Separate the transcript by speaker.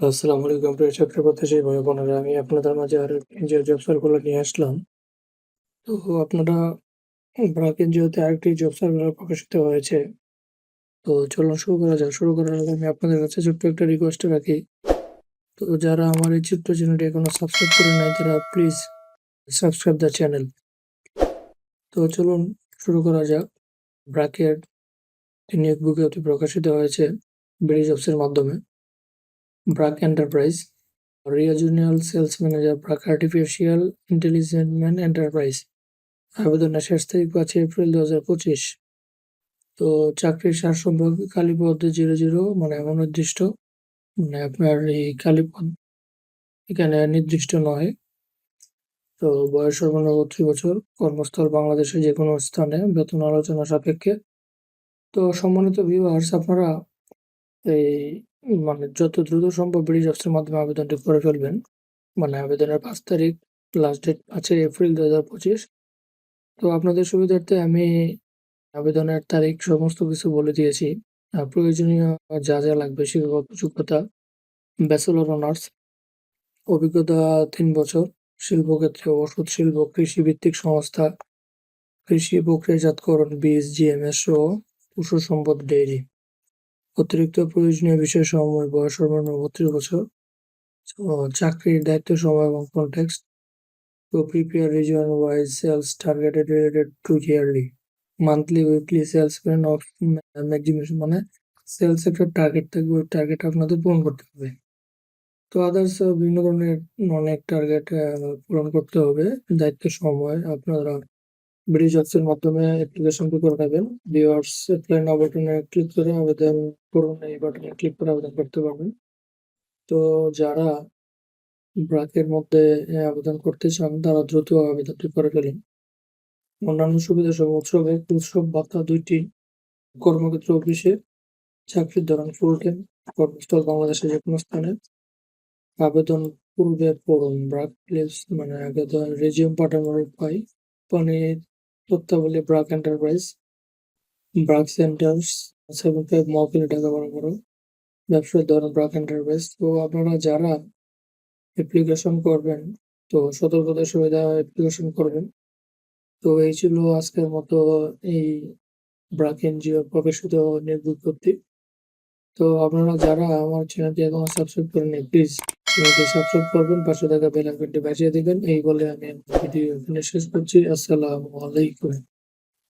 Speaker 1: আসসালামু আলাইকুম প্রিয় ছাত্র প্রত্যাশী ভাই বোনেরা, আমি আপনাদের মাঝে আরো যে জব সার্কুলার নিয়ে আসলাম। তো আপনারা ব্র্যাক এনজিওতে আরেকটি জব সার্কুলার প্রকাশিত হয়েছে। তো চলুন শুরু করা যাক। শুরু করার আগে আমি আপনাদের কাছে ছোট্ট একটা রিকোয়েস্ট রাখি। তো যারা আমার এই ছোট্ট চ্যানেলটি এখনো সাবস্ক্রাইব করে নাই তারা প্লিজ সাবস্ক্রাইব দ্য চ্যানেল। তো চলুন শুরু করা যাক। ব্র্যাকের নিয়োগ বিজ্ঞপ্তি প্রকাশিত হয়েছে বিডি জবসের মাধ্যমে। BRAC enterprise regional sales manager, BRAC artificial intelligent enterprise. আবেদনের শেষ তারিখ ৫ এপ্রিল ২০২৫। তো চাকরির সারসংক্ষেপ খালি পদ ০০ মানে অনির্দিষ্ট, মানে আপনার এই খালি পদ এখানে নির্দিষ্ট নয়। তো বয়স সর্বনিম্ন ৩২ বছর, কর্মস্থল বাংলাদেশের যে কোনো স্থানে, বেতন আলোচনা সাপেক্ষে। তো সম্মানিত ভিউয়ার্স, আপনারা এই মানে যত দ্রুত সম্ভব বিডি জবসের মাধ্যমে আবেদনটি করে ফেলবেন। মানে আবেদনের ৫ তারিখ, লাস্ট ডেট ৫ এপ্রিল ২০২৫। তো আপনাদের সুবিধার্থে আমি আবেদনের তারিখ সমস্ত কিছু বলে দিয়েছি। প্রয়োজনীয় যা লাগবে: শিক্ষাগত যোগ্যতা ব্যাচেলর অনার্স, অভিজ্ঞতা ৩ বছর, শিল্পক্ষেত্রে ওষুধ শিল্প, কৃষিভিত্তিক সংস্থা, কৃষি প্রক্রিয়াজাতকরণ, বীজ, জিএমএস সহ পশু সম্পদ, ডেইরি। অতিরিক্ত প্রয়োজনীয় বিষয়সমূহ: বয়স সর্বনিম্ন ৩২ বছর। চাকরির দায়িত্ব, সময় এবং context. To prepare region-wise sales targeted related to yearly, monthly, weekly sales plan of maximization, মানে সেলস একটা টার্গেট থাকবে, ওই টার্গেট আপনাদের পূরণ করতে হবে। তো আদার্স বিভিন্ন ধরনের অনেক টার্গেট পূরণ করতে হবে। দায়িত্ব, সময় আপনারা বিডি জবসের মাধ্যমে অ্যাপ্লিকেশনটি করে নেবেন। ভিউয়ার্স, অ্যাপ্লাই নাও বাটনে ক্লিক করে আবেদন করুন। এই বাটনে ক্লিক করে আবেদন করতে পারবেন। তো যারা ব্র্যাকের মধ্যে আবেদন করতে চান তারা দ্রুত আবেদনটি করে ফেলুন। অন্যান্য সুবিধাসহ উৎসব ভাতা ২টি, কর্মক্ষেত্র অফিসে, চাকরির ধরন ফুল টাইম, কর্মস্থল বাংলাদেশের যেকোনো স্থানে। আবেদন পূর্বে পড়ুন। ব্র্যাক প্লেস মানে আগে তো রেজিউম পাঠানোর উপায়, মানে তথ্যাবলী: ব্র্যাক এন্টারপ্রাইজ, ব্র্যাক সেন্টার্স, 75 মহকুলি, ঢাকা ১২। ব্যবসার ধরন ব্র্যাক এন্টারপ্রাইজ। তো আপনারা যারা অ্যাপ্লিকেশন করবেন, তো সতর্কতার সুবিধা অ্যাপ্লিকেশন করবেন। তো এই ছিল আজকের মতো এই ব্র্যাক এনজিও প্রকাশিত নিয়োগ বিজ্ঞপ্তি। তো আপনারা যারা আমার চ্যানেলটি এখনো সাবস্ক্রাইব করেননি, প্লিজ চ্যানেলটি সাবস্ক্রাইব করবেন, পাশে থাকা বেল আইকনটি বাজিয়ে দিবেন। এই বলে আমি ভিডিও এখানে শেষ করছি। আসসালামু আলাইকুম।